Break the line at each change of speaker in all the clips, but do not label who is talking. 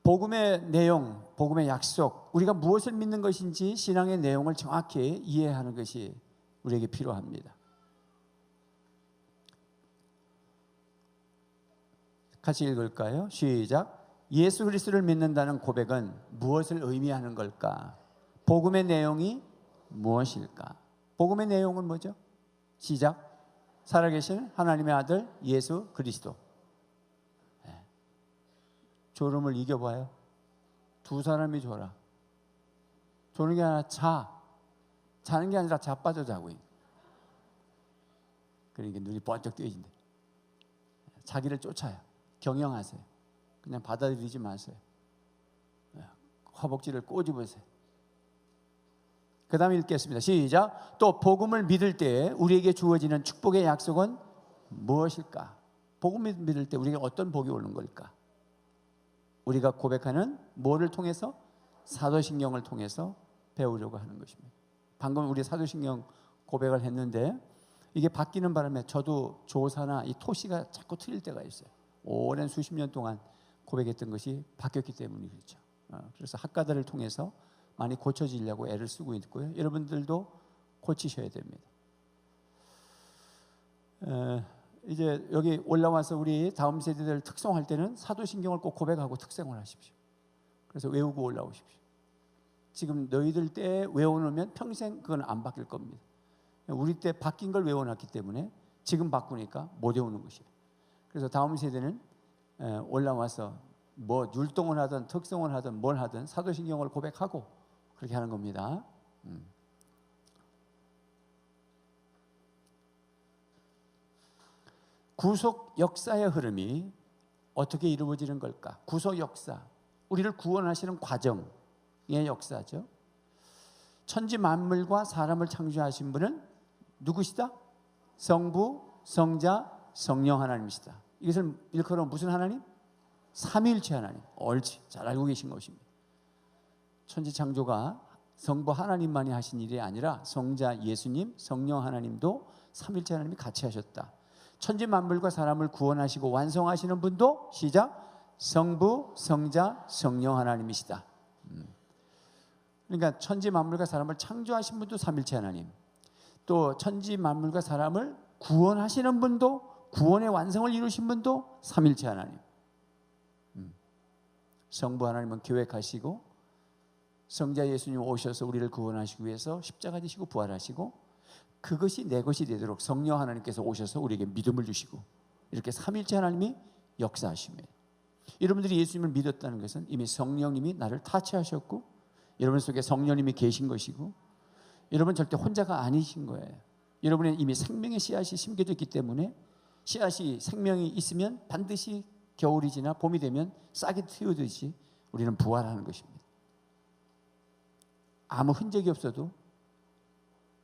복음의 내용, 복음의 약속, 우리가 무엇을 믿는 것인지 신앙의 내용을 정확히 이해하는 것이 우리에게 필요합니다. 같이 읽을까요? 시작. 예수 그리스도를 믿는다는 고백은 무엇을 의미하는 걸까? 복음의 내용이 무엇일까? 복음의 내용은 뭐죠? 시작. 살아계신 하나님의 아들 예수 그리스도. 졸음을 이겨봐요. 두 사람이 졸아. 조는 게 아니라 자는 게 아니라 자빠져 자고 있는. 그러니까 눈이 번쩍 뜨여진대. 자기를 쫓아요. 경영하세요. 그냥 받아들이지 마세요. 허벅지를 꼬집으세요. 그 다음에 읽겠습니다. 시작. 또 복음을 믿을 때 우리에게 주어지는 축복의 약속은 무엇일까? 복음을 믿을 때 우리에게 어떤 복이 오는 걸까? 우리가 고백하는 뭐를 통해서? 사도신경을 통해서 배우려고 하는 것입니다. 방금 우리 사도신경 고백을 했는데 이게 바뀌는 바람에 저도 조사나 이 토시가 자꾸 틀릴 때가 있어요. 오랜 수십 년 동안 고백했던 것이 바뀌었기 때문에 그렇죠. 그래서 학가들을 통해서 많이 고쳐지려고 애를 쓰고 있고요. 여러분들도 고치셔야 됩니다. 이제 여기 올라와서 우리 다음 세대들 특성할 때는 사도신경을 꼭 고백하고 특성을 하십시오. 그래서 외우고 올라오십시오. 지금 너희들 때 외워놓으면 평생 그건 안 바뀔 겁니다. 우리 때 바뀐 걸 외워놨기 때문에 지금 바꾸니까 못 외우는 것이에요. 그래서 다음 세대는 올라와서 뭐 율동을 하든 특성을 하든 뭘 하든 사도신경을 고백하고 그렇게 하는 겁니다. 구속 역사의 흐름이 어떻게 이루어지는 걸까? 구속 역사, 우리를 구원하시는 과정의 역사죠. 천지 만물과 사람을 창조하신 분은 누구시다? 성부, 성자, 성령 하나님이시다. 이것을 일컬어 무슨 하나님? 삼위일체 하나님. 옳지, 잘 알고 계신 것입니다. 천지 창조가 성부 하나님만이 하신 일이 아니라 성자 예수님, 성령 하나님도 삼위일체 하나님이 같이 하셨다. 천지 만물과 사람을 구원하시고 완성하시는 분도 시작. 성부, 성자, 성령 하나님이시다. 그러니까 천지 만물과 사람을 창조하신 분도 삼위일체 하나님, 또 천지 만물과 사람을 구원하시는 분도, 구원의 완성을 이루신 분도 삼위일체 하나님. 성부 하나님은 계획하시고 성자 예수님 오셔서 우리를 구원하시기 위해서 십자가 지시고 부활하시고 그것이 내 것이 되도록 성령 하나님께서 오셔서 우리에게 믿음을 주시고 이렇게 삼위일체 하나님이 역사하십니다. 여러분들이 예수님을 믿었다는 것은 이미 성령님이 나를 타치하셨고 여러분 속에 성령님이 계신 것이고 여러분 절대 혼자가 아니신 거예요. 여러분은 이미 생명의 씨앗이 심겨져 있기 때문에 씨앗이 생명이 있으면 반드시 겨울이 지나 봄이 되면 싹이 틔우듯이 우리는 부활하는 것입니다. 아무 흔적이 없어도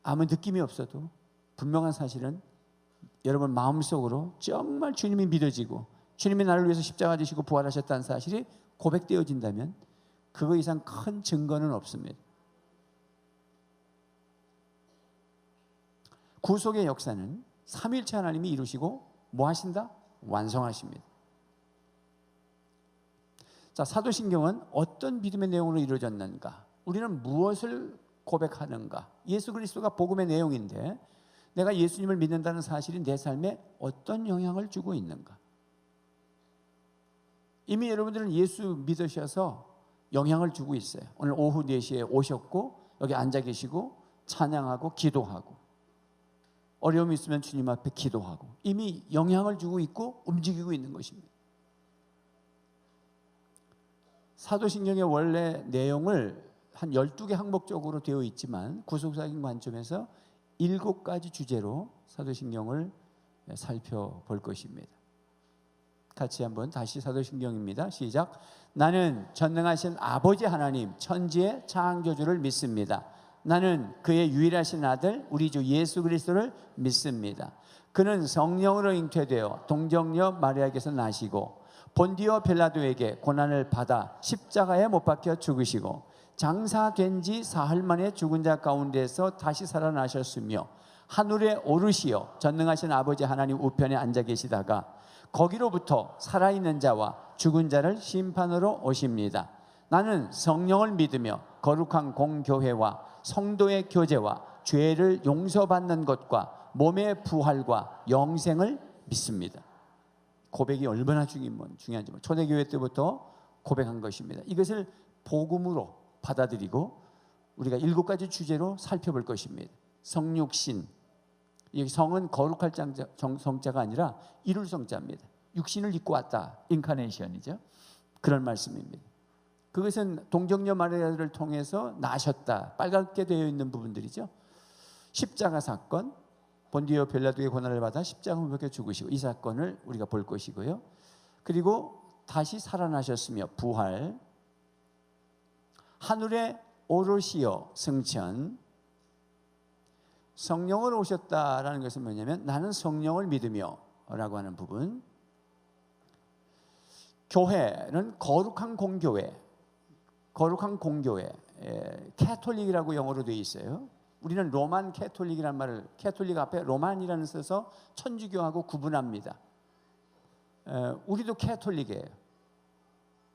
아무 느낌이 없어도 분명한 사실은 여러분 마음속으로 정말 주님이 믿어지고 주님이 나를 위해서 십자가 지시고 부활하셨다는 사실이 고백되어진다면 그거 이상 큰 증거는 없습니다. 구속의 역사는 삼위일체 하나님이 이루시고 뭐 하신다? 완성하십니다. 자, 사도신경은 어떤 믿음의 내용으로 이루어졌는가? 우리는 무엇을 고백하는가? 예수 그리스도가 복음의 내용인데 내가 예수님을 믿는다는 사실이 내 삶에 어떤 영향을 주고 있는가? 이미 여러분들은 예수 믿으셔서 영향을 주고 있어요. 오늘 오후 4시에 오셨고 여기 앉아 계시고 찬양하고 기도하고 어려움이 있으면 주님 앞에 기도하고 이미 영향을 주고 있고 움직이고 있는 것입니다. 사도신경의 원래 내용을 한 12개 항목적으로 되어 있지만 구속사적인 관점에서 7가지 주제로 사도신경을 살펴볼 것입니다. 같이 한번 다시 사도신경입니다. 시작. 나는 전능하신 아버지 하나님 천지의 창조주를 믿습니다. 나는 그의 유일하신 아들 우리 주 예수 그리스도를 믿습니다. 그는 성령으로 잉태되어 동정녀 마리아에게서 나시고 본디오 빌라도에게 고난을 받아 십자가에 못 박혀 죽으시고 장사된 지 사흘 만에 죽은 자 가운데서 다시 살아나셨으며 하늘에 오르시어 전능하신 아버지 하나님 우편에 앉아 계시다가 거기로부터 살아있는 자와 죽은 자를 심판으로 오십니다. 나는 성령을 믿으며 거룩한 공교회와 성도의 교제와 죄를 용서받는 것과 몸의 부활과 영생을 믿습니다. 고백이 얼마나 중요한지 초대교회 때부터 고백한 것입니다. 이것을 복음으로 받아들이고 우리가 7가지 주제로 살펴볼 것입니다. 성육신, 이 성은 거룩할 성자가 아니라 이룰 성자입니다. 육신을 입고 왔다, 인카네이션이죠. 그런 말씀입니다. 그것은 동정녀 마리아를 통해서 나셨다, 빨갛게 되어 있는 부분들이죠. 십자가 사건, 본디오 빌라도의 고난을 받아 십자가 못 박혀 죽으시고, 이 사건을 우리가 볼 것이고요. 그리고 다시 살아나셨으며 부활, 하늘에 오르시어 승천, 성령을 오셨다라는 것은 뭐냐면 나는 성령을 믿으며 라고 하는 부분. 교회는 거룩한 공교회, 캐톨릭이라고 영어로 되어 있어요. 우리는 로만 캐톨릭이라는 말을, 캐톨릭 앞에 로만이라는 써서 천주교하고 구분합니다. 우리도 캐톨릭이에요.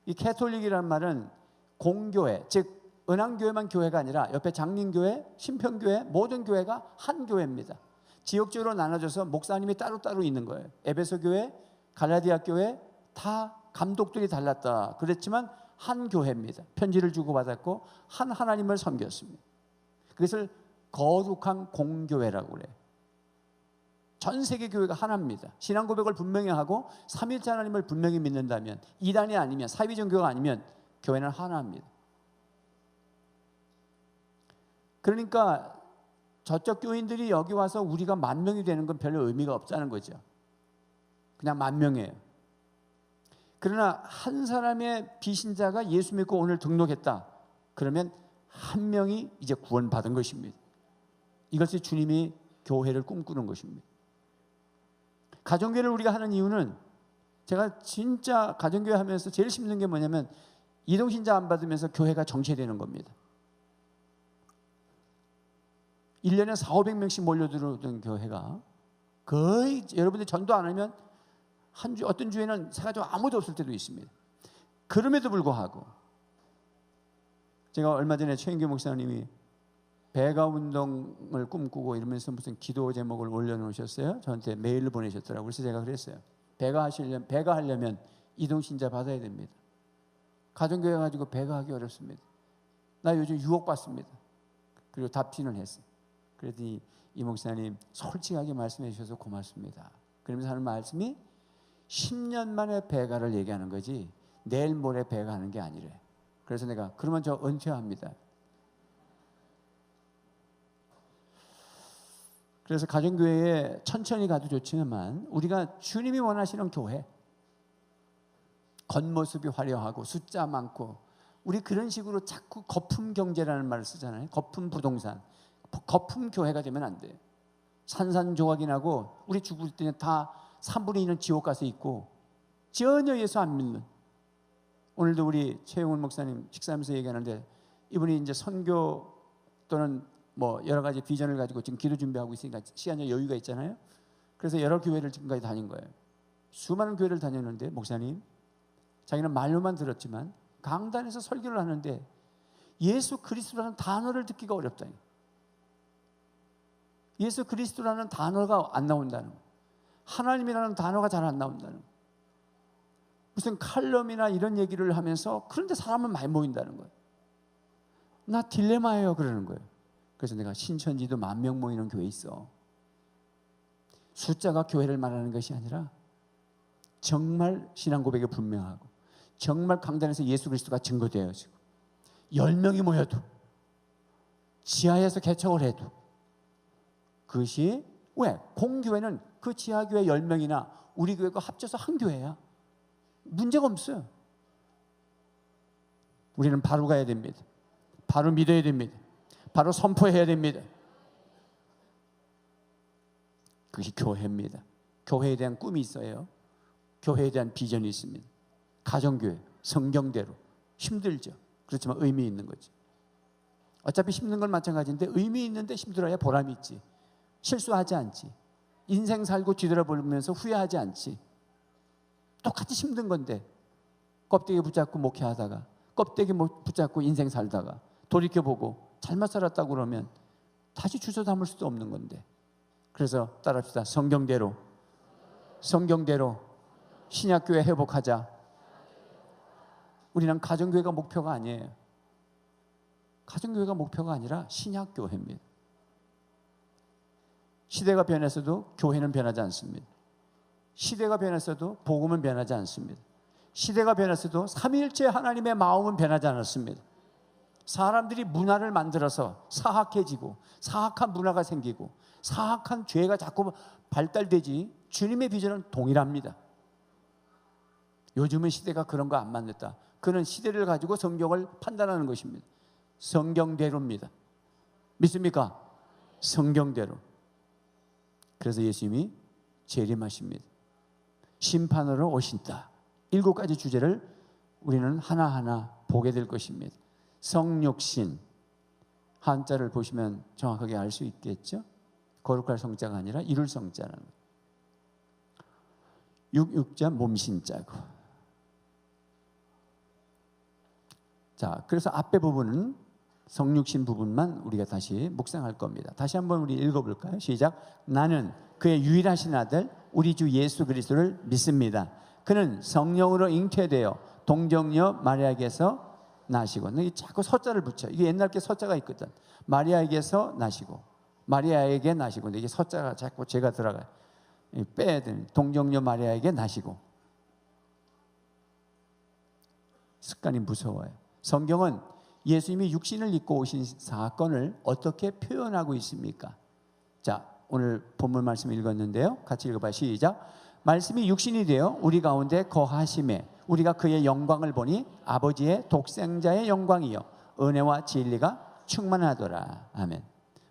이 캐톨릭이라는 말은 공교회, 즉 은왕교회만 교회가 아니라 옆에 장민교회, 신평교회, 모든 교회가 한 교회입니다. 지역적으로 나눠져서 목사님이 따로따로 있는 거예요. 에베소 교회, 갈라디아 교회 다 감독들이 달랐다 그랬지만 한 교회입니다. 편지를 주고받았고 한 하나님을 섬겼습니다. 그것을 거룩한 공교회라고 그래요. 전 세계 교회가 하나입니다. 신앙 고백을 분명히 하고 삼위일체 하나님을 분명히 믿는다면, 이단이 아니면, 사위종교가 아니면 교회는 하나입니다. 그러니까 저쪽 교인들이 여기 와서 우리가 10,000명이 되는 건 별로 의미가 없다는 거죠. 그냥 10,000명이에요. 그러나 한 사람의 비신자가 예수 믿고 오늘 등록했다, 그러면 한 명이 이제 구원받은 것입니다. 이것이 주님이 교회를 꿈꾸는 것입니다. 가정교회를 우리가 하는 이유는, 제가 진짜 가정교회 하면서 제일 힘든 게 뭐냐면 이동신자 안 받으면서 교회가 정체되는 겁니다. 1년에 400~500명씩 몰려들어오던 교회가 거의, 여러분들이 전도 안 하면 어떤 주에는 사가지고 아무도 없을 때도 있습니다. 그럼에도 불구하고 제가 얼마 전에 최인규 목사님이 배가 운동을 꿈꾸고 이러면서 무슨 기도 제목을 올려놓으셨어요. 저한테 메일을 보내셨더라고요. 그래서 제가 그랬어요. 배가 하려면 이동신자 받아야 됩니다. 가정교회 가지고 배가 하기 어렵습니다. 나 요즘 유혹받습니다. 그리고 답신을 했어요. 그랬더니 이 목사님 솔직하게 말씀해 주셔서 고맙습니다. 그러면서 하는 말씀이 10년 만에 배가를 얘기하는 거지 내일 모레 배가 하는 게 아니래. 그래서 내가 그러면 저 은퇴합니다. 그래서 가정교회에 천천히 가도 좋지만 우리가 주님이 원하시는 교회, 겉모습이 화려하고 숫자 많고, 우리 그런 식으로 자꾸 거품 경제라는 말을 쓰잖아요. 거품 부동산, 거품 교회가 되면 안 돼요. 산산조각이 나고 우리 죽을 때는 다 3분의 2는 지옥 가서 있고 전혀 예수 안 믿는. 오늘도 우리 최용훈 목사님 식사하면서 얘기하는데, 이분이 이제 선교 또는 뭐 여러 가지 비전을 가지고 지금 기도 준비하고 있으니까 시간적 여유가 있잖아요. 그래서 여러 교회를 지금까지 다닌 거예요. 수많은 교회를 다녔는데, 목사님 자기는 말로만 들었지만 강단에서 설교를 하는데 예수 그리스도라는 단어를 듣기가 어렵다. 예수 그리스도라는 단어가 안 나온다는 거예요. 하나님이라는 단어가 잘 안 나온다는 거예요. 무슨 칼럼이나 이런 얘기를 하면서, 그런데 사람은 많이 모인다는 거예요. 나 딜레마예요 그러는 거예요. 그래서 내가 신천지도 10,000명 모이는 교회 있어. 숫자가 교회를 말하는 것이 아니라 정말 신앙 고백이 분명하고 정말 강단에서 예수 그리스도가 증거되어지고 10명이 모여도 지하에서 개척을 해도, 그것이 왜? 공교회는 그 지하교회 10명이나 우리 교회가 합쳐서 한 교회야. 문제가 없어요. 우리는 바로 가야 됩니다. 바로 믿어야 됩니다. 바로 선포해야 됩니다. 그것이 교회입니다. 교회에 대한 꿈이 있어요. 교회에 대한 비전이 있습니다. 가정교회, 성경대로. 힘들죠. 그렇지만 의미 있는 거지. 어차피 힘든 건 마찬가지인데 의미 있는데 힘들어야 보람이 있지. 실수하지 않지. 인생 살고 뒤돌아보면서 후회하지 않지. 똑같이 힘든 건데 껍데기 붙잡고 목회하다가 껍데기 붙잡고 인생 살다가 돌이켜보고 잘못 살았다고 그러면 다시 주워 담을 수도 없는 건데, 그래서 따라합시다. 성경대로 신약교회 회복하자. 우리는 가정교회가 목표가 아니에요. 가정교회가 목표가 아니라 신약교회입니다. 시대가 변했어도 교회는 변하지 않습니다. 시대가 변했어도 복음은 변하지 않습니다. 시대가 변했어도 삼위일체 하나님의 마음은 변하지 않았습니다. 사람들이 문화를 만들어서 사악해지고 사악한 문화가 생기고 사악한 죄가 자꾸 발달되지 주님의 비전은 동일합니다. 요즘은 시대가 그런 거 안 만났다. 그는 시대를 가지고 성경을 판단하는 것입니다. 성경대로입니다. 믿습니까? 성경대로. 그래서 예수님이 재림하십니다. 심판으로 오신다. 7가지 주제를 우리는 하나하나 보게 될 것입니다. 성육신, 한자를 보시면 정확하게 알 수 있겠죠? 거룩할 성자가 아니라 이룰 성자라는 거예요. 육자 몸신자고. 자, 그래서 앞에 부분은 성육신 부분만 우리가 다시 묵상할 겁니다. 다시 한번 우리 읽어볼까요? 시작. 나는 그의 유일하신 아들 우리 주 예수 그리스도를 믿습니다. 그는 성령으로 잉태되어 동정녀 마리아에게서 나시고, 이게 자꾸 서자를 붙여. 이게 옛날 게 서자가 있거든. 마리아에게서 나시고, 마리아에게 나시고. 근데 이게 서자가 자꾸 제가 들어가요. 빼야 됩니다. 동정녀 마리아에게 나시고. 습관이 무서워요. 성경은 예수님이 육신을 입고 오신 사건을 어떻게 표현하고 있습니까? 자, 오늘 본문 말씀 읽었는데요. 같이 읽어봐요. 시작. 말씀이 육신이 되어 우리 가운데 거하심에 우리가 그의 영광을 보니 아버지의 독생자의 영광이요 은혜와 진리가 충만하더라. 아멘.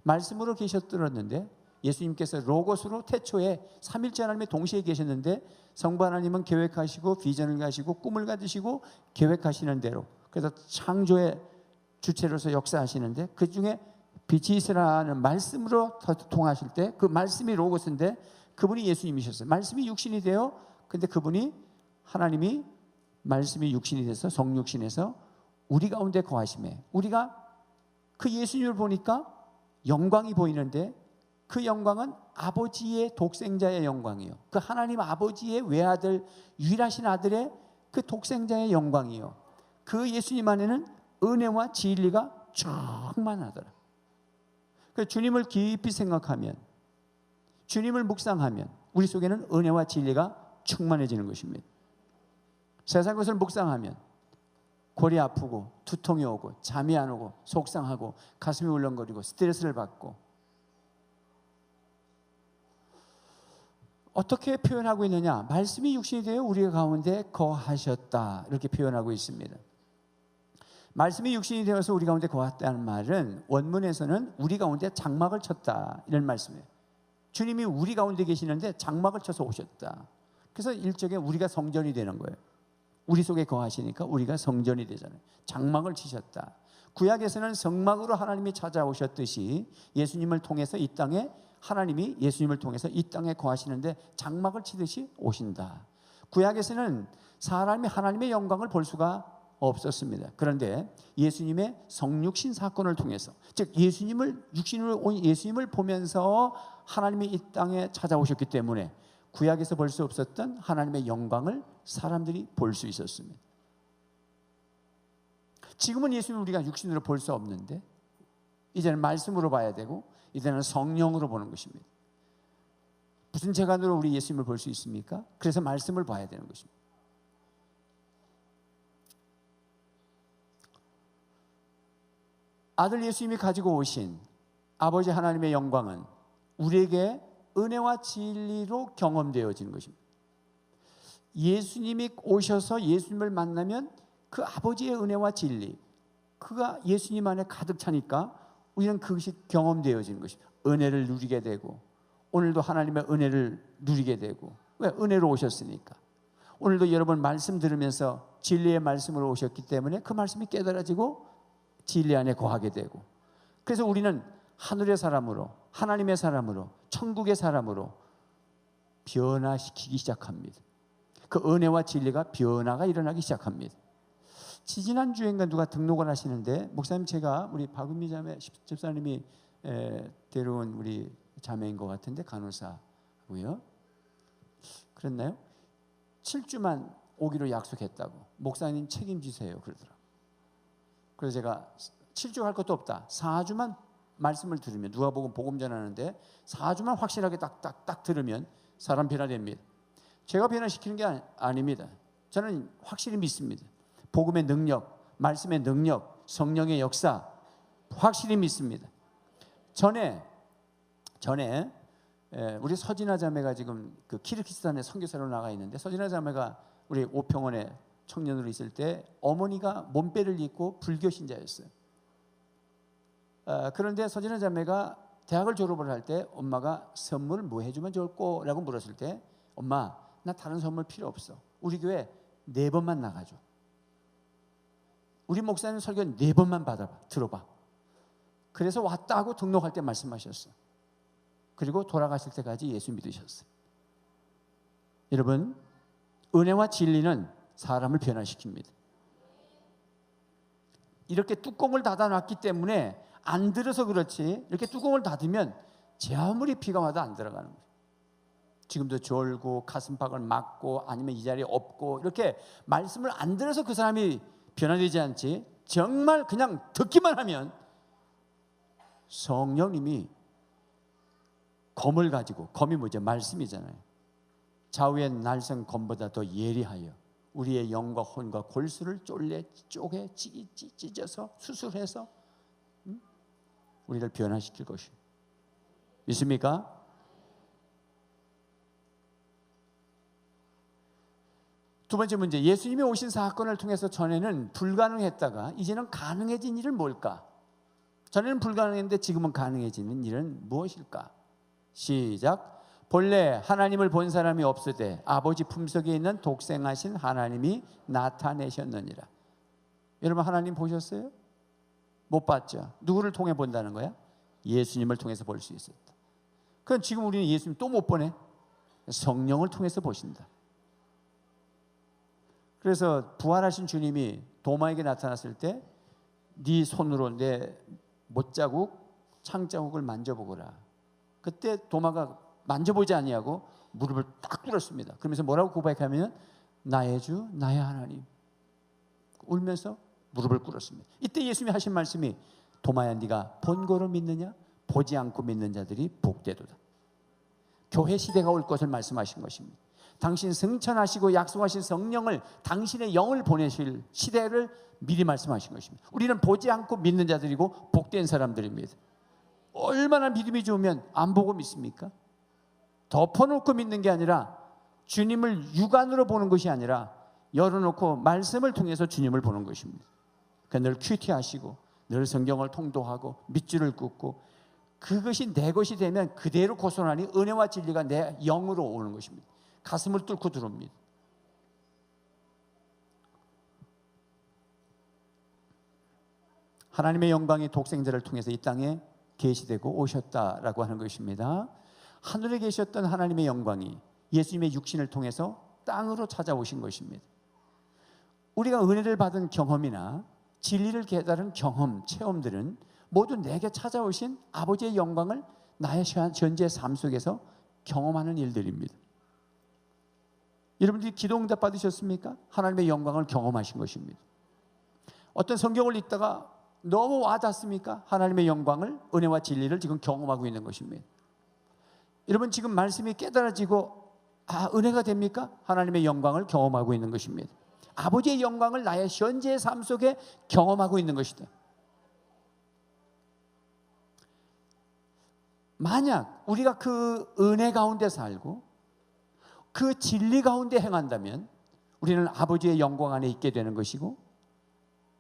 말씀으로 계셨들었는데 예수님께서 로고스로 태초에 삼일째 하나님이 동시에 계셨는데 성부 하나님은 계획하시고 비전을 가시고 꿈을 가지시고 계획하시는 대로, 그래서 창조의 주체로서 역사하시는데 그 중에 빛이 있으라는 말씀으로 통하실 때 그 말씀이 로고스인데 그분이 예수님이셨어요. 말씀이 육신이 되어, 근데 그분이 하나님이 말씀이 육신이 돼서 성육신에서 우리 가운데 거하심에 우리가 그 예수님을 보니까 영광이 보이는데 그 영광은 아버지의 독생자의 영광이요. 그 하나님 아버지의 외아들, 유일하신 아들의 그 독생자의 영광이요. 그 예수님 안에는 은혜와 진리가 충만하더라. 그 주님을 깊이 생각하면, 주님을 묵상하면 우리 속에는 은혜와 진리가 충만해지는 것입니다. 세상 것을 묵상하면 골이 아프고 두통이 오고 잠이 안 오고 속상하고 가슴이 울렁거리고 스트레스를 받고, 어떻게 표현하고 있느냐? 말씀이 육신이 되어 우리 가운데 거하셨다, 이렇게 표현하고 있습니다. 말씀이 육신이 되어서 우리 가운데 거했다는 말은 원문에서는 우리 가운데 장막을 쳤다, 이런 말씀이에요. 주님이 우리 가운데 계시는데 장막을 쳐서 오셨다. 그래서 일종의 우리가 성전이 되는 거예요. 우리 속에 거하시니까 우리가 성전이 되잖아요. 장막을 치셨다. 구약에서는 성막으로 하나님이 찾아오셨듯이 예수님을 통해서 이 땅에, 하나님이 예수님을 통해서 이 땅에 거하시는데 장막을 치듯이 오신다. 구약에서는 사람이 하나님의 영광을 볼 수가 없었습니다. 그런데 예수님의 성육신 사건을 통해서, 즉 예수님을 육신으로 온 예수님을 보면서 하나님이 이 땅에 찾아오셨기 때문에 구약에서 볼 수 없었던 하나님의 영광을 사람들이 볼 수 있었습니다. 지금은 예수님을 우리가 육신으로 볼 수 없는데 이제는 말씀으로 봐야 되고 이제는 성령으로 보는 것입니다. 무슨 재간으로 우리 예수님을 볼 수 있습니까? 그래서 말씀을 봐야 되는 것입니다. 아들 예수님이 가지고 오신 아버지 하나님의 영광은 우리에게 은혜와 진리로 경험되어지는 것입니다. 예수님이 오셔서 예수님을 만나면 그 아버지의 은혜와 진리, 그가 예수님 안에 가득 차니까 우리는 그것이 경험되어지는 것입니다. 은혜를 누리게 되고, 오늘도 하나님의 은혜를 누리게 되고. 왜? 은혜로 오셨으니까. 오늘도 여러분 말씀 들으면서 진리의 말씀으로 오셨기 때문에 그 말씀이 깨달아지고 진리 안에 거하게 되고, 그래서 우리는 하늘의 사람으로, 하나님의 사람으로, 천국의 사람으로 변화시키기 시작합니다. 그 그 은혜와 진리가 변화가 일어나기 시작합니다. 지지난주엔가 누가 등록을 하시는데, 목사님 제가 우리 박은미 자매 집사님이 데려온 우리 자매인 것 같은데, 간호사고요. 그랬나요? 7주만 오기로 약속했다고. 목사님 책임지세요 그러더라고요. 그래서 제가 7주 할 것도 없다, 4주만 말씀을 들으면, 누가복음 복음 전하는데 4주만 확실하게 딱딱딱 들으면 사람 변화됩니다. 제가 변화시키는 게 아닙니다. 저는 확실히 믿습니다. 복음의 능력, 말씀의 능력, 성령의 역사 확실히 믿습니다. 전에 우리 서진아 자매가 지금 그 키르기스탄에 선교사로 나가 있는데, 서진아 자매가 우리 오평원에 청년으로 있을 때 어머니가 몸빼를 입고 불교 신자였어요. 그런데 서진아 자매가 대학을 졸업을 할 때 엄마가 선물 뭐 해주면 좋을꼬라고 물었을 때, 엄마 나 다른 선물 필요 없어, 우리 교회 4번만 나가줘, 우리 목사님 설교 4번만 받아봐, 들어봐. 그래서 왔다 하고 등록할 때 말씀하셨어요. 그리고 돌아가실 때까지 예수 믿으셨어요. 여러분, 은혜와 진리는 사람을 변화시킵니다. 이렇게 뚜껑을 닫아놨기 때문에 안 들어서 그렇지, 이렇게 뚜껑을 닫으면 제 아무리 비가 와도 안 들어가는 거예요. 지금도 졸고 가슴팍을 막고 아니면 이 자리에 없고, 이렇게 말씀을 안 들어서 그 사람이 변화되지 않지, 정말 그냥 듣기만 하면 성령님이 검을 가지고, 검이 뭐죠? 말씀이잖아요. 좌우의 날선 검보다 더 예리하여 우리의 영과 혼과 골수를 쪼개 찢어서 수술해서 우리를 변화시킬 것이에요. 믿습니까? 두 번째 문제, 예수님이 오신 사건을 통해서 전에는 불가능했다가 이제는 가능해진 일은 뭘까? 전에는 불가능했는데 지금은 가능해지는 일은 무엇일까? 시작. 본래 하나님을 본 사람이 없으되 아버지 품속에 있는 독생하신 하나님이 나타내셨느니라. 여러분, 하나님 보셨어요? 못 봤죠? 누구를 통해 본다는 거야? 예수님을 통해서 볼 수 있었다. 그럼 지금 우리는 예수님 또 못 보네? 성령을 통해서 보신다. 그래서 부활하신 주님이 도마에게 나타났을 때 네 손으로 내 못자국, 창자국을 만져보거라. 그때 도마가 만져보지 아니하고 무릎을 딱 꿇었습니다. 그러면서 뭐라고 고백하면, 나의 주, 나의 하나님. 울면서 무릎을 꿇었습니다. 이때 예수님이 하신 말씀이, 도마야 네가 본고로 믿느냐? 보지 않고 믿는 자들이 복되도다. 교회 시대가 올 것을 말씀하신 것입니다. 당신 승천하시고 약속하신 성령을, 당신의 영을 보내실 시대를 미리 말씀하신 것입니다. 우리는 보지 않고 믿는 자들이고 복된 사람들입니다. 얼마나 믿음이 좋으면 안 보고 믿습니까? 덮어놓고 믿는 게 아니라, 주님을 육안으로 보는 것이 아니라 열어놓고 말씀을 통해서 주님을 보는 것입니다. 그러니까 늘 큐티하시고 늘 성경을 통독하고 밑줄을 긋고, 그것이 내 것이 되면 그대로 고소하니 은혜와 진리가 내 영으로 오는 것입니다. 가슴을 뚫고 들어옵니다. 하나님의 영광이 독생자를 통해서 이 땅에 계시되고 오셨다라고 하는 것입니다. 하늘에 계셨던 하나님의 영광이 예수님의 육신을 통해서 땅으로 찾아오신 것입니다. 우리가 은혜를 받은 경험이나 진리를 깨달은 경험, 체험들은 모두 내게 찾아오신 아버지의 영광을 나의 현재 삶 속에서 경험하는 일들입니다. 여러분들이 기도 응답 받으셨습니까? 하나님의 영광을 경험하신 것입니다. 어떤 성경을 읽다가 너무 와닿습니까? 하나님의 영광을, 은혜와 진리를 지금 경험하고 있는 것입니다. 여러분, 지금 말씀이 깨달아지고 은혜가 됩니까? 하나님의 영광을 경험하고 있는 것입니다. 아버지의 영광을 나의 현재의 삶 속에 경험하고 있는 것이다. 만약 우리가 그 은혜 가운데 살고 그 진리 가운데 행한다면 우리는 아버지의 영광 안에 있게 되는 것이고,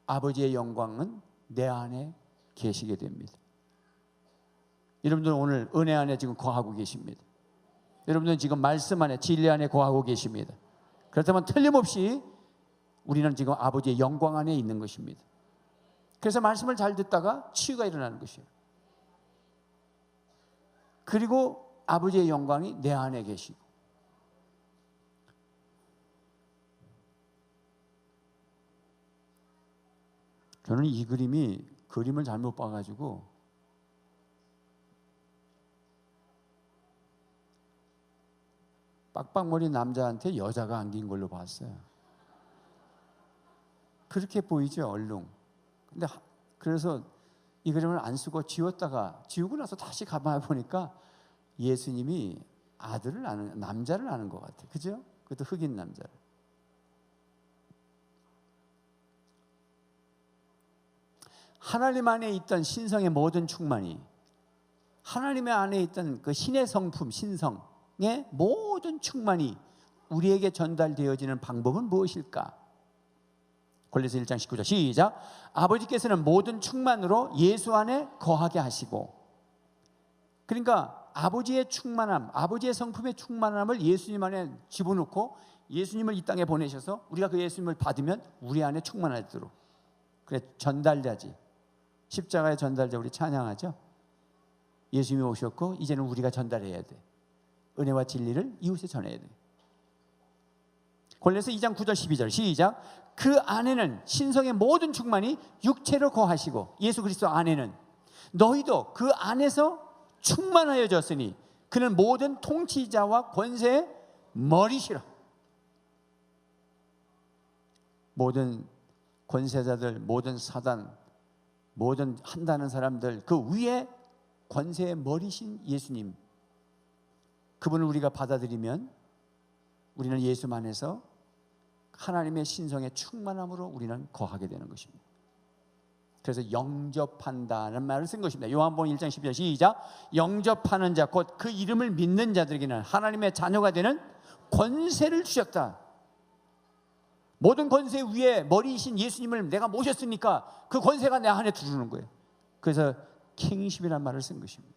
아버지의 영광은 내 안에 계시게 됩니다. 여러분들은 오늘 은혜 안에 지금 거하고 계십니다. 여러분들은 지금 말씀 안에, 진리 안에 거하고 계십니다. 그렇다면 틀림없이 우리는 지금 아버지의 영광 안에 있는 것입니다. 그래서 말씀을 잘 듣다가 치유가 일어나는 것이에요. 그리고 아버지의 영광이 내 안에 계시고, 저는 이 그림을 잘못 봐가지고 빡빡머리 남자한테 여자가 안긴 걸로 봤어요. 그렇게 보이죠, 얼룩. 근데 그래서 이 그림을 안 쓰고 지우고 나서 다시 가만히 보니까 예수님이 남자를 아는 것 같아요. 그죠? 그것도 흑인 남자를. 하나님 안에 있던 신성의 모든 충만이, 하나님의 안에 있던 그 신의 성품, 신성의 모든 충만이 우리에게 전달되어지는 방법은 무엇일까? 골로새 1장 19절 시작. 아버지께서는 모든 충만으로 예수 안에 거하게 하시고, 그러니까 아버지의 충만함, 아버지의 성품의 충만함을 예수님 안에 집어넣고 예수님을 이 땅에 보내셔서 우리가 그 예수님을 받으면 우리 안에 충만하도록. 그래, 전달자지. 십자가의 전달자 우리 찬양하죠. 예수님이 오셨고 이제는 우리가 전달해야 돼. 은혜와 진리를 이웃에 전해야 돼. 골로새 2장 9절 12절 시작. 그 안에는 신성의 모든 충만이 육체로 거하시고, 예수 그리스도 안에는 너희도 그 안에서 충만하여졌으니 그는 모든 통치자와 권세의 머리시라. 모든 권세자들, 모든 사단, 모든 한다는 사람들 그 위에 권세의 머리신 예수님, 그분을 우리가 받아들이면 우리는 예수 안에서 하나님의 신성의 충만함으로 우리는 거하게 되는 것입니다. 그래서 영접한다는 말을 쓴 것입니다. 요한복음 1장 12절 시작. 영접하는 자 곧 그 이름을 믿는 자들에게는 하나님의 자녀가 되는 권세를 주셨다. 모든 권세 위에 머리이신 예수님을 내가 모셨으니까 그 권세가 내 안에 들어오는 거예요. 그래서 킹십이라는 말을 쓴 것입니다.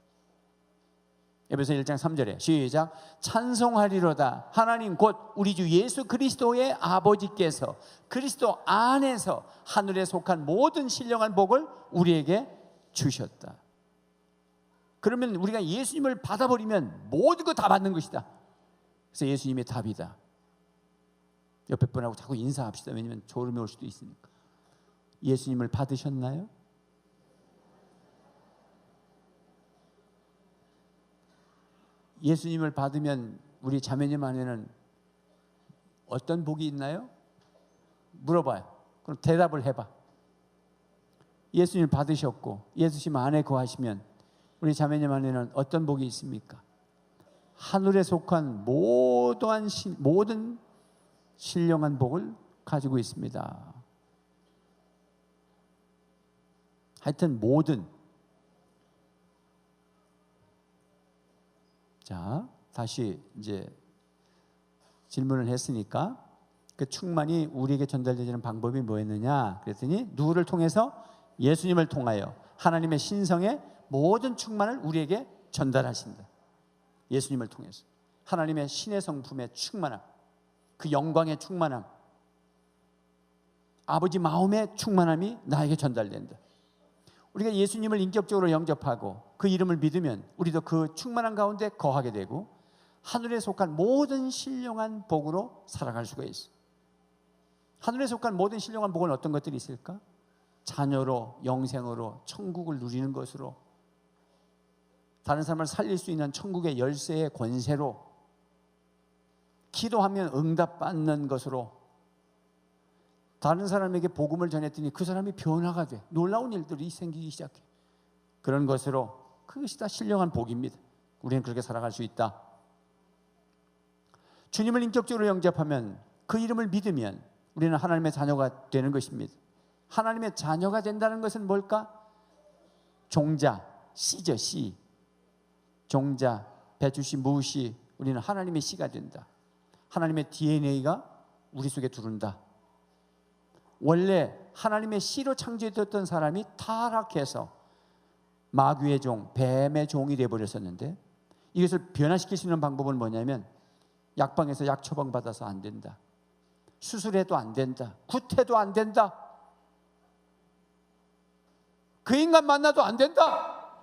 에베소 1장 3절에 시작. 찬송하리로다 하나님 곧 우리 주 예수 그리스도의 아버지께서 그리스도 안에서 하늘에 속한 모든 신령한 복을 우리에게 주셨다. 그러면 우리가 예수님을 받아버리면 모든 거 다 받는 것이다. 그래서 예수님의 답이다. 옆에 분하고 자꾸 인사합시다. 왜냐하면 졸음이 올 수도 있으니까. 예수님을 받으셨나요? 예수님을 받으면 우리 자매님 안에는 어떤 복이 있나요? 물어봐요. 그럼 대답을 해봐. 예수님을 받으셨고 예수님 안에 거하시면 우리 자매님 안에는 어떤 복이 있습니까? 하늘에 속한 모든 신령한 복을 가지고 있습니다. 하여튼 모든. 자, 다시 이제 질문을 했으니까 그 충만이 우리에게 전달되는 방법이 뭐였느냐 그랬더니 누구를 통해서? 예수님을 통하여 하나님의 신성의 모든 충만을 우리에게 전달하신다. 예수님을 통해서 하나님의 신의 성품의 충만함, 그 영광의 충만함, 아버지 마음의 충만함이 나에게 전달된다. 우리가 예수님을 인격적으로 영접하고 그 이름을 믿으면 우리도 그 충만한 가운데 거하게 되고 하늘에 속한 모든 신령한 복으로 살아갈 수가 있어. 하늘에 속한 모든 신령한 복은 어떤 것들이 있을까? 자녀로, 영생으로, 천국을 누리는 것으로, 다른 사람을 살릴 수 있는 천국의 열쇠의 권세로, 기도하면 응답받는 것으로, 다른 사람에게 복음을 전했더니 그 사람이 변화가 돼 놀라운 일들이 생기기 시작해. 그런 것으로 그것이 다 신령한 복입니다. 우리는 그렇게 살아갈 수 있다. 주님을 인격적으로 영접하면 그 이름을 믿으면 우리는 하나님의 자녀가 되는 것입니다. 하나님의 자녀가 된다는 것은 뭘까? 종자, 씨죠, 씨. 종자, 배추씨, 무씨. 우리는 하나님의 씨가 된다. 하나님의 DNA가 우리 속에 들어온다. 원래 하나님의 씨로 창조되었던 사람이 타락해서 마귀의 종, 뱀의 종이 되어버렸었는데 이것을 변화시킬 수 있는 방법은 뭐냐면 약방에서 약 처방받아서 안 된다. 수술해도 안 된다. 굿해도 안 된다. 그 인간 만나도 안 된다.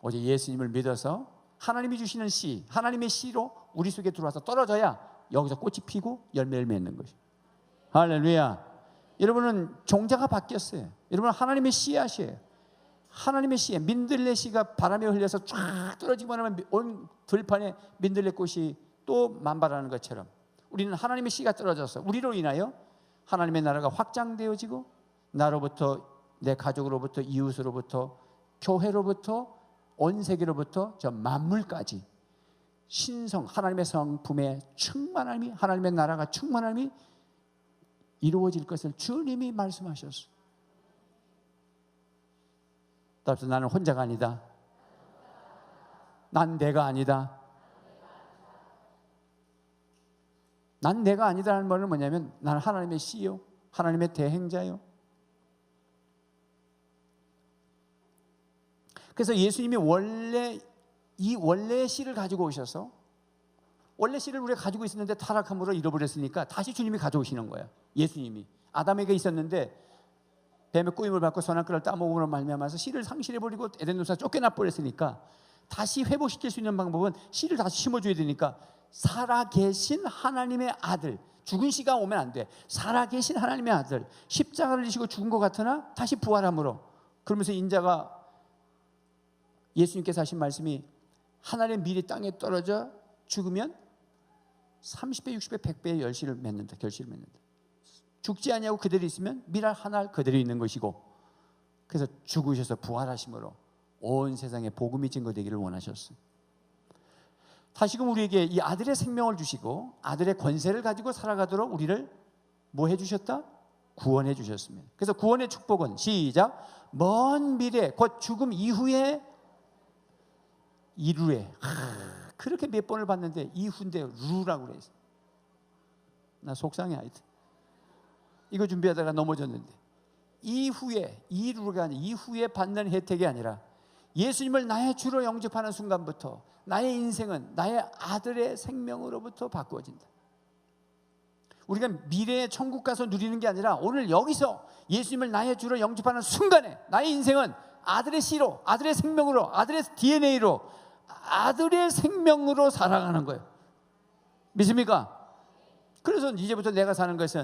오직 예수님을 믿어서 하나님이 주시는 씨, 하나님의 씨로 우리 속에 들어와서 떨어져야 여기서 꽃이 피고 열매를 맺는 것이죠. 할렐루야. 여러분은 종자가 바뀌었어요. 여러분은 하나님의 씨앗이에요. 하나님의 씨에 민들레 씨가 바람에 흘려서 쫙 떨어지고 나면 온 들판에 민들레 꽃이 또 만발하는 것처럼 우리는 하나님의 씨가 떨어져서 우리로 인하여 하나님의 나라가 확장되어지고 나로부터, 내 가족으로부터, 이웃으로부터, 교회로부터, 온 세계로부터 저 만물까지 신성, 하나님의 성품의 충만함이, 하나님의 나라가 충만함이 이루어질 것을 주님이 말씀하셨어요. 따라서 나는 혼자가 아니다. 난 내가 아니다. 난 내가 아니다라는 말은 뭐냐면 나는 하나님의 씨요, 하나님의 대행자요. 그래서 예수님이 이 원래의 씨를 가지고 오셔서, 원래 씨를 우리가 가지고 있었는데 타락함으로 잃어버렸으니까 다시 주님이 가져오시는 거예요. 예수님이 아담에게 있었는데 뱀의 꾸임을 받고 선악과를 따먹음으로 말미암아서 씨를 상실해버리고 에덴 동산에 쫓겨나 버렸으니까 다시 회복시킬 수 있는 방법은 씨를 다시 심어줘야 되니까 살아계신 하나님의 아들, 죽은 씨가 오면 안 돼. 살아계신 하나님의 아들, 십자가를 지시고 죽은 것 같으나 다시 부활함으로, 그러면서 인자가, 예수님께서 하신 말씀이 하나님의 밀이 땅에 떨어져 죽으면 30배, 60배, 100배의 결실을 맺는다. 죽지 아니하고 그대로 있으면 밀알 하나 그대로 있는 것이고, 그래서 죽으셔서 부활하심으로 온 세상에 복음이 증거되기를 원하셨어요. 다시금 우리에게 이 아들의 생명을 주시고 아들의 권세를 가지고 살아가도록 우리를 뭐 해주셨다? 구원해 주셨습니다. 그래서 구원의 축복은 시작, 먼 미래 곧 죽음 이후에 이루에, 그렇게 몇 번을 봤는데 이후인데 루라고 그래 있어요. 나 속상해 하여튼. 이거 준비하다가 넘어졌는데 이후에, 이루가 아니라 이후에 받는 혜택이 아니라 예수님을 나의 주로 영접하는 순간부터 나의 인생은 나의 아들의 생명으로부터 바꾸어진다. 우리가 미래의 천국 가서 누리는 게 아니라 오늘 여기서 예수님을 나의 주로 영접하는 순간에 나의 인생은 아들의 씨로, 아들의 생명으로, 아들의 DNA로, 아들의 생명으로 살아가는 거예요. 믿습니까? 그래서 이제부터 내가 사는 것이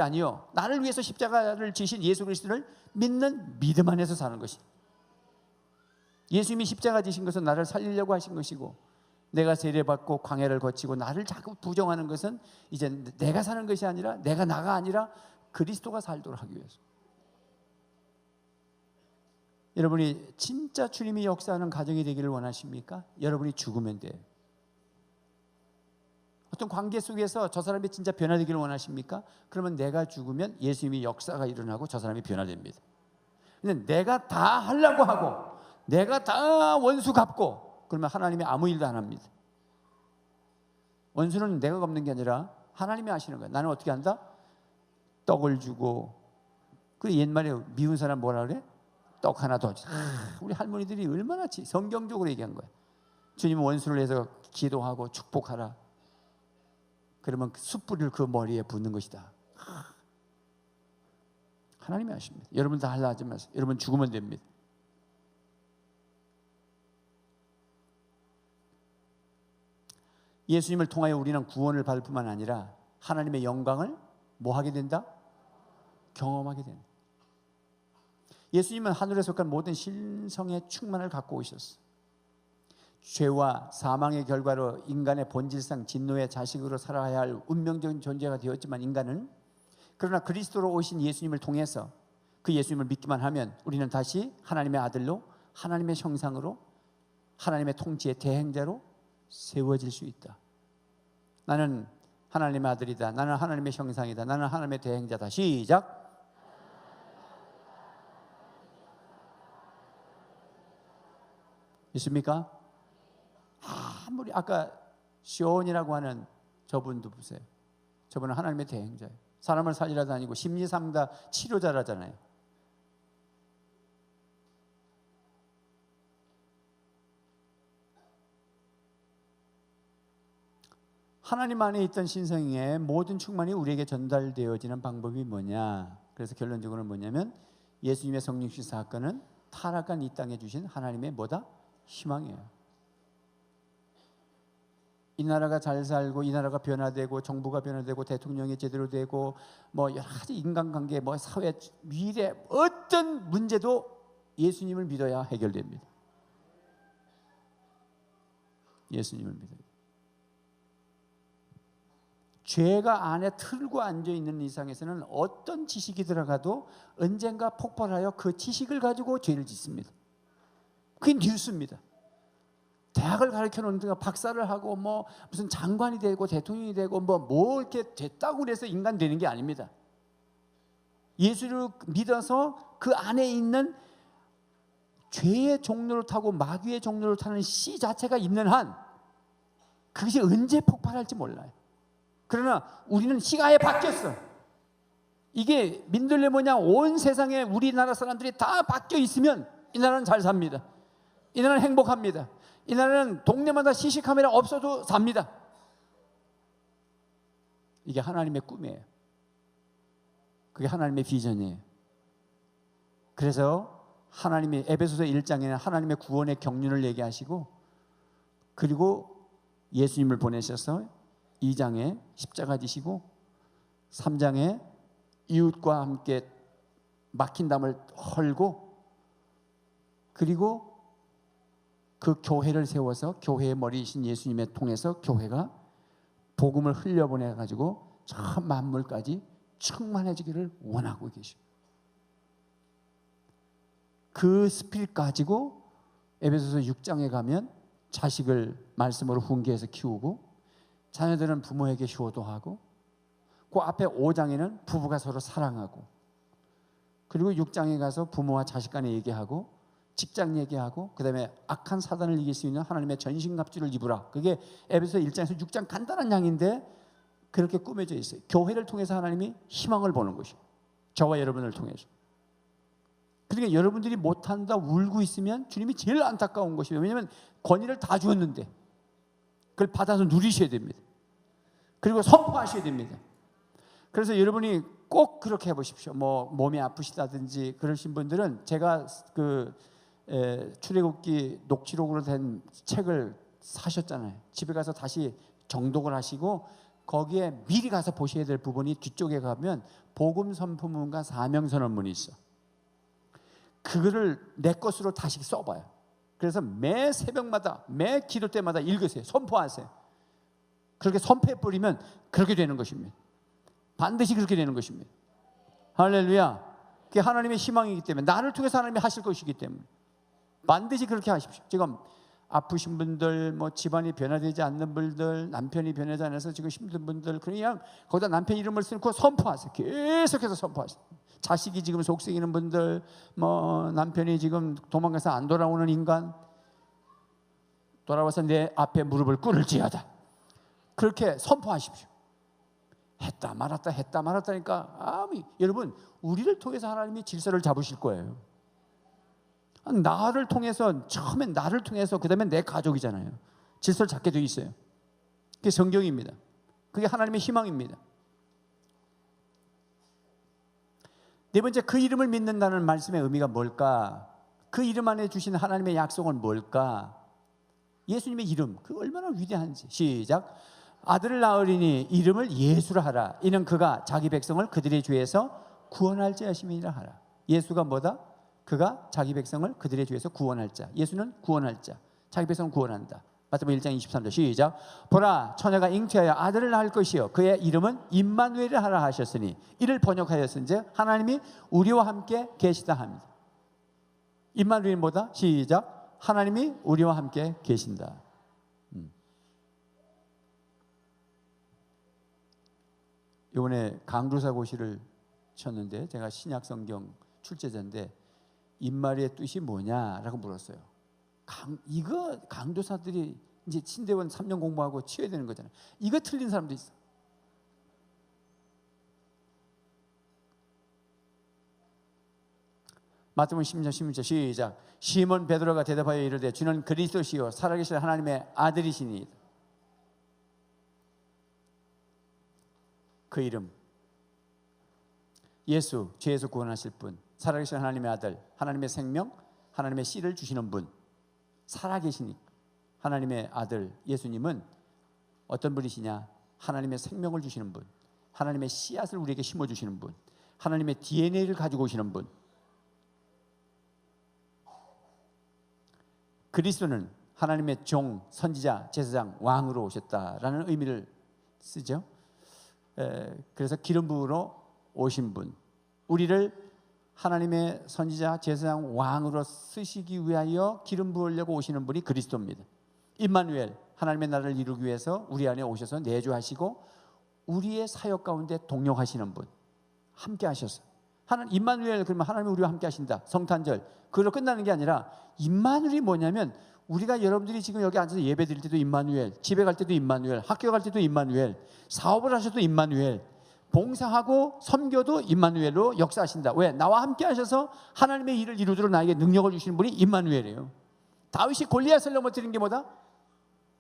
아니요, 나를 위해서 십자가를 지신 예수 그리스도를 믿는 믿음 안에서 사는 것이. 예수님이 십자가 지신 것은 나를 살리려고 하신 것이고, 내가 세례받고 광야를 거치고 나를 자꾸 부정하는 것은 이제 내가 사는 것이 아니라, 나가 아니라 그리스도가 살도록 하기 위해서. 여러분이 진짜 주님이 역사하는 가정이 되기를 원하십니까? 여러분이 죽으면 돼요. 어떤 관계 속에서 저 사람이 진짜 변화되기를 원하십니까? 그러면 내가 죽으면 예수님이 역사가 일어나고 저 사람이 변화됩니다. 근데 내가 다 하려고 하고 내가 다 원수 갚고 그러면 하나님이 아무 일도 안 합니다. 원수는 내가 갚는 게 아니라 하나님이 하시는 거예요. 나는 어떻게 한다? 떡을 주고, 그 옛말에 미운 사람 뭐라 그래? 떡 하나 더 주자. 우리 할머니들이 얼마나 성경적으로 얘기한 거예요. 주님은 원수를 해서 기도하고 축복하라. 그러면 숯불을 그 머리에 붓는 것이다. 하나님이 하십니다. 여러분 다 하려 하지 마세요. 여러분 죽으면 됩니다. 예수님을 통하여 우리는 구원을 받을 뿐만 아니라 하나님의 영광을 뭐 하게 된다? 경험하게 된다. 예수님은 하늘에 속한 모든 신성의 충만을 갖고 오셨어요. 죄와 사망의 결과로 인간의 본질상 진노의 자식으로 살아야 할 운명적인 존재가 되었지만 인간은, 그러나 그리스도로 오신 예수님을 통해서 그 예수님을 믿기만 하면 우리는 다시 하나님의 아들로, 하나님의 형상으로, 하나님의 통치의 대행자로 세워질 수 있다. 나는 하나님의 아들이다. 나는 하나님의 형상이다. 나는 하나님의 대행자다. 시작. 있습니까? 아무리 아까 시온이라고 하는 저분도 보세요. 저분은 하나님의 대행자예요. 사람을 살리러 다니고 심리상담 치료자라잖아요. 하나님 안에 있던 신성의 모든 충만이 우리에게 전달되어지는 방법이 뭐냐? 그래서 결론적으로는 뭐냐면 예수님의 성육신 사건은 타락한 이 땅에 주신 하나님의 뭐다? 희망이에요. 이 나라가 잘 살고 이 나라가 변화되고 정부가 변화되고 대통령이 제대로 되고 뭐 여러 가지 인간관계 뭐 사회 미래 어떤 문제도 예수님을 믿어야 해결됩니다. 예수님을 믿어요. 죄가 안에 틀고 앉아 있는 이상에서는 어떤 지식이 들어가도 언젠가 폭발하여 그 지식을 가지고 죄를 짓습니다. 그게 뉴스입니다. 대학을 가르쳐 놓는 데가 박사를 하고 뭐 무슨 장관이 되고 대통령이 되고 뭐 이렇게 됐다고 그래서 인간 되는 게 아닙니다. 예수를 믿어서 그 안에 있는 죄의 종로를 타고 마귀의 종로를 타는 씨 자체가 있는 한 그것이 언제 폭발할지 몰라요. 그러나 우리는 시가 아예 바뀌었어. 이게 민들레 모양 온 세상에 우리나라 사람들이 다 바뀌어 있으면 이 나라는 잘 삽니다. 이 나라는 행복합니다. 이 나라는 동네마다 CC카메라 없어도 삽니다. 이게 하나님의 꿈이에요. 그게 하나님의 비전이에요. 그래서 하나님이 에베소서 1장에는 하나님의 구원의 경륜을 얘기하시고 그리고 예수님을 보내셔서 2장에 십자가 지시고 3장에 이웃과 함께 막힌 담을 헐고 그리고 그 교회를 세워서 교회의 머리이신 예수님의 통해서 교회가 복음을 흘려보내 가지고 저 만물까지 충만해지기를 원하고 계십니다. 그 스피릿 가지고 에베소서 6장에 가면 자식을 말씀으로 훈계해서 키우고 자녀들은 부모에게 효도하고 그 앞에 5장에는 부부가 서로 사랑하고 그리고 6장에 가서 부모와 자식 간에 얘기하고 직장 얘기하고 그 다음에 악한 사단을 이길 수 있는 하나님의 전신갑주를 입으라. 그게 에베소서 1장에서 6장 간단한 양인데 그렇게 꾸며져 있어요. 교회를 통해서 하나님이 희망을 보는 것이에요. 저와 여러분을 통해서. 그러니까 여러분들이 못한다 울고 있으면 주님이 제일 안타까운 것이에요. 왜냐하면 권위를 다 주었는데 그걸 받아서 누리셔야 됩니다. 그리고 선포하셔야 됩니다. 그래서 여러분이 꼭 그렇게 해보십시오. 뭐 몸이 아프시다든지 그러신 분들은 제가 그 출애굽기 녹취록으로 된 책을 사셨잖아요. 집에 가서 다시 정독을 하시고 거기에 미리 가서 보셔야 될 부분이 뒤쪽에 가면 복음 선포문과 사명 선언문이 있어. 그거를 내 것으로 다시 써봐요. 그래서 매 새벽마다 매 기도 때마다 읽으세요. 선포하세요. 그렇게 선포해버리면 그렇게 되는 것입니다. 반드시 그렇게 되는 것입니다. 할렐루야. 그게 하나님의 희망이기 때문에 나를 통해서 하나님이 하실 것이기 때문에 반드시 그렇게 하십시오. 지금 아프신 분들, 뭐 집안이 변화되지 않는 분들, 남편이 변하지 않아서 지금 힘든 분들, 그냥 거기다 남편 이름을 쓰고 선포하세요. 계속해서 선포하세요. 자식이 지금 속썩이는 분들, 뭐 남편이 지금 도망가서 안 돌아오는 인간, 돌아와서 내 앞에 무릎을 꿇을지어다. 그렇게 선포하십시오. 했다 말았다니까 여러분 우리를 통해서 하나님이 질서를 잡으실 거예요. 나를 통해서 처음엔 나를 통해서 그 다음에 내 가족이잖아요. 질서를 잡게 돼 있어요. 그게 성경입니다. 그게 하나님의 희망입니다. 네 번째, 그 이름을 믿는다는 말씀의 의미가 뭘까? 그 이름 안에 주신 하나님의 약속은 뭘까? 예수님의 이름, 그 얼마나 위대한지. 시작. 아들을 낳으리니 이름을 예수라 하라. 이는 그가 자기 백성을 그들의 죄에서 구원할 자 하심이라 하라. 예수가 뭐다? 그가 자기 백성을 그들의 죄에서 구원할 자. 예수는 구원할 자. 자기 백성을 구원한다. 마태복음 1장 23절 시작. 보라 처녀가 잉태하여 아들을 낳을 것이요 그의 이름은 임마누엘을 하라 하셨으니 이를 번역하였은즉 하나님이 우리와 함께 계시다 합니다. 임마누엘이 뭐다? 시작. 하나님이 우리와 함께 계신다. 이번에 강도사고시를 쳤는데 제가 신약성경 출제자인데 임마리의 뜻이 뭐냐라고 물었어요. 이거 강도사들이 이제 신대원 3년 공부하고 치워야 되는 거잖아요. 이거 틀린 사람도 있어. 마태복음 10장 16절 시작. 시몬 베드로가 대답하여 이르되 주는 그리스도시요 살아계신 하나님의 아들이시니 그 이름 예수, 죄에서 구원하실 분, 살아계신 하나님의 아들, 하나님의 생명, 하나님의 씨를 주시는 분, 살아계시니 하나님의 아들 예수님은 어떤 분이시냐? 하나님의 생명을 주시는 분, 하나님의 씨앗을 우리에게 심어주시는 분, 하나님의 DNA를 가지고 오시는 분. 그리스도는 하나님의 종, 선지자, 제사장, 왕으로 오셨다라는 의미를 쓰죠. 그래서 기름 부으러 오신 분, 우리를 하나님의 선지자, 제사장, 왕으로 쓰시기 위하여 기름 부으려고 오시는 분이 그리스도입니다. 임마누엘, 하나님의 나라를 이루기 위해서 우리 안에 오셔서 내주하시고 우리의 사역 가운데 동역하시는 분, 함께 하셔서 임마누엘, 그러면 하나님이 우리와 함께 하신다. 성탄절 그걸로 끝나는 게 아니라 임마누엘이 뭐냐면 우리가 여러분들이 지금 여기 앉아서 예배 드릴 때도 임마누엘, 집에 갈 때도 임마누엘, 학교 갈 때도 임마누엘, 사업을 하셔도 임마누엘, 봉사하고 섬겨도 임마누엘로 역사하신다. 왜? 나와 함께 하셔서 하나님의 일을 이루도록 나에게 능력을 주시는 분이 임마누엘이에요. 다윗이 골리앗을 넘어뜨린 게 뭐다?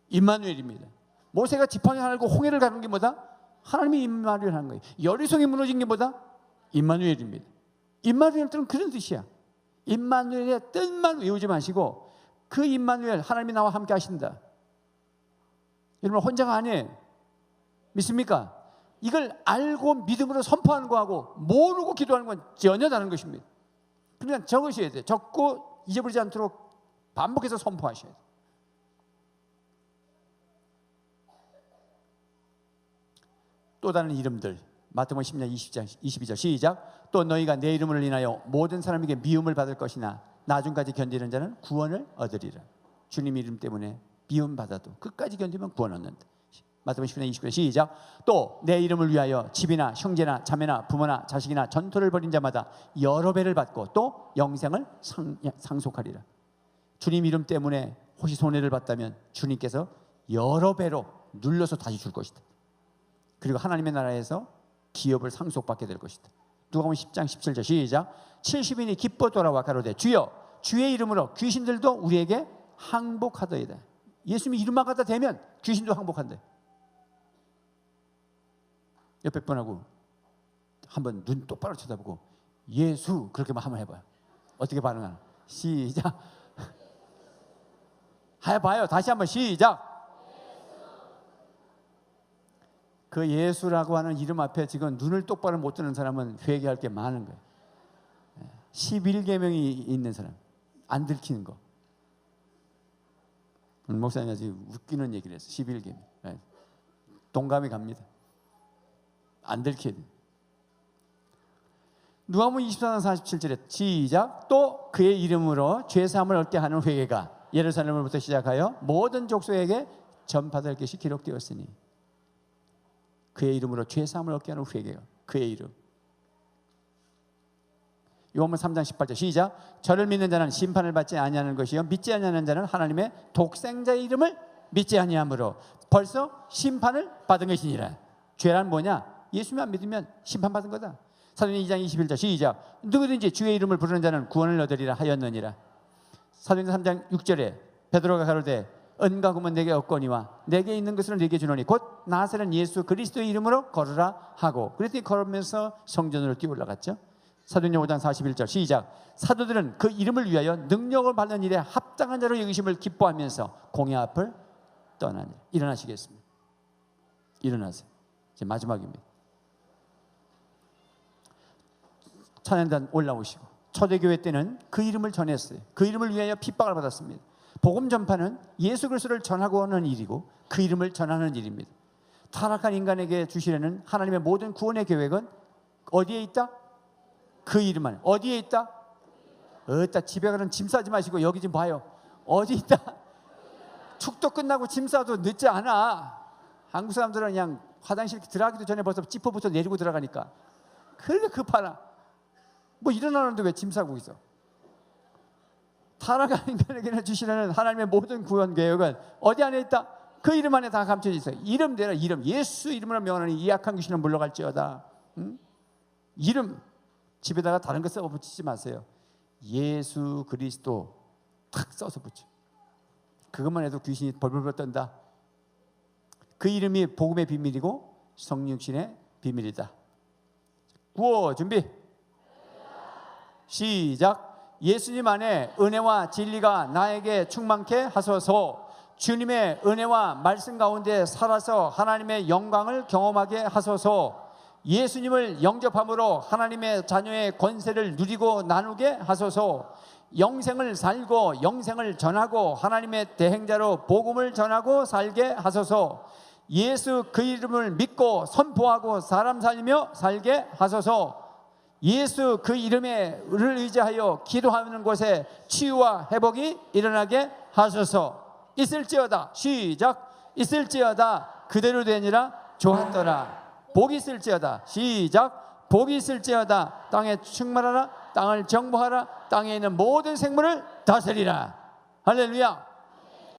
임마누엘입니다. 모세가 지팡이 하나 들고 홍해를 가는 게 뭐다? 하나님이 임마누엘 하는 거예요. 여리송이 무너진 게 뭐다? 임마누엘입니다. 임마누엘 뜻은 그런 뜻이야. 임마누엘의 뜻만 외우지 마시고 그 임마누엘, 하나님이 나와 함께 하신다. 여러분 혼자가 아니에요. 믿습니까? 이걸 알고 믿음으로 선포하는 거하고 모르고 기도하는 건 전혀 다른 것입니다. 그러니까 적으셔야 돼요. 적고 잊어버리지 않도록 반복해서 선포하셔야 돼요. 또 다른 이름들, 마태복음 10장 22절 시작. 또 너희가 내 이름을 인하여 모든 사람에게 미움을 받을 것이나 나중까지 견디는 자는 구원을 얻으리라. 주님 이름 때문에 미움받아도 끝까지 견디면 구원 얻는다. 마태복음 10장 29절 시작. 또 내 이름을 위하여 집이나 형제나 자매나 부모나 자식이나 전토를 벌인 자마다 여러 배를 받고 또 영생을 상속하리라. 주님 이름 때문에 혹시 손해를 봤다면 주님께서 여러 배로 눌러서 다시 줄 것이다. 그리고 하나님의 나라에서 기업을 상속받게 될 것이다. 누가복음 10장 17절 시작. 70인이 기뻐 돌아와 가로되 주여 주의 이름으로 귀신들도 우리에게 항복하더이다. 예수님이 이름만 갖다 대면 귀신도 항복한대. 옆에 분하고 한번 눈 똑바로 쳐다보고 예수 그렇게만 한번 해봐요. 어떻게 반응하나? 시작. 해봐요. 다시 한번 시작. 그 예수라고 하는 이름 앞에 지금 눈을 똑바로 못 뜨는 사람은 회개할 게 많은 거예요. 11계명이 있는 사람, 안 들키는 거. 목사님이 아주 웃기는 얘기를 했어요. 11계명. 동감이 갑니다. 안 들켜야 돼요. 누가복음 24장 47절에 시작. 또 그의 이름으로 죄사함을 얻게 하는 회개가 예루살렘으로부터 시작하여 모든 족속에게 전파될 것이 기록되었으니, 그의 이름으로 죄사함을 얻게 하는 회개가 그의 이름. 요한복음 3장 18절 시작. 저를 믿는 자는 심판을 받지 아니하는 것이요 믿지 아니하는 자는 하나님의 독생자의 이름을 믿지 아니하므로 벌써 심판을 받은 것이니라. 죄란 뭐냐? 예수만 믿으면 심판받은 거다. 사도행전 2장 21절 시작. 누구든지 주의 이름을 부르는 자는 구원을 얻으리라 하였느니라. 사도행전 3장 6절에 베드로가 가로되 은과 금은 내게 없거니와 내게 있는 것을 내게 주노니 곧 나사렛 예수 그리스도의 이름으로 걸으라 하고, 그랬더니 걸으면서 성전으로 뛰어 올라갔죠. 사도행전 5장 41절 시작. 사도들은 그 이름을 위하여 능력을 받는 일에 합당한 자로 여기심을 기뻐하면서 공회 앞을 떠나니. 일어나시겠습니다. 일어나세요. 이제 마지막입니다. 찬양단 올라오시고, 초대교회 때는 그 이름을 전했어요. 그 이름을 위하여 핍박을 받았습니다. 복음 전파는 예수 그리스도를 전하고 하는 일이고 그 이름을 전하는 일입니다. 타락한 인간에게 주시려는 하나님의 모든 구원의 계획은 어디에 있다? 그 이름 안에. 어디에 있다? 어디다? 집에 가는 짐 싸지 마시고 여기 좀 봐요. 어디 있다? 축도 끝나고 짐 싸도 늦지 않아. 한국 사람들은 그냥 화장실 들어가기도 전에 벌써 지퍼부터 내리고 들어가니까 그렇게 급하나. 뭐 일어나는데 왜 짐 싸고 있어? 타락한 인간에게는 주시려는 하나님의 모든 구원 계획은 어디 안에 있다? 그 이름 안에 다 감춰져 있어요. 이름대로 이름, 예수 이름으로 명하니 이 악한 귀신은 물러갈지어다. 이름, 집에다가 다른 거 써 붙이지 마세요. 예수 그리스도 탁 써서 붙여. 그것만 해도 귀신이 벌벌벌 떤다. 그 이름이 복음의 비밀이고 성육신의 비밀이다. 구호 준비 시작. 예수님 안에 은혜와 진리가 나에게 충만케 하소서. 주님의 은혜와 말씀 가운데 살아서 하나님의 영광을 경험하게 하소서. 예수님을 영접함으로 하나님의 자녀의 권세를 누리고 나누게 하소서. 영생을 살고 영생을 전하고 하나님의 대행자로 복음을 전하고 살게 하소서. 예수 그 이름을 믿고 선포하고 사람 살리며 살게 하소서. 예수 그 이름을 의지하여 기도하는 곳에 치유와 회복이 일어나게 하소서. 있을지어다. 시작. 있을지어다. 그대로 되니라. 좋았더라. 복이 있을지어다. 시작. 복이 있을지어다. 땅에 충만하라. 땅을 정복하라. 땅에 있는 모든 생물을 다스리라. 할렐루야.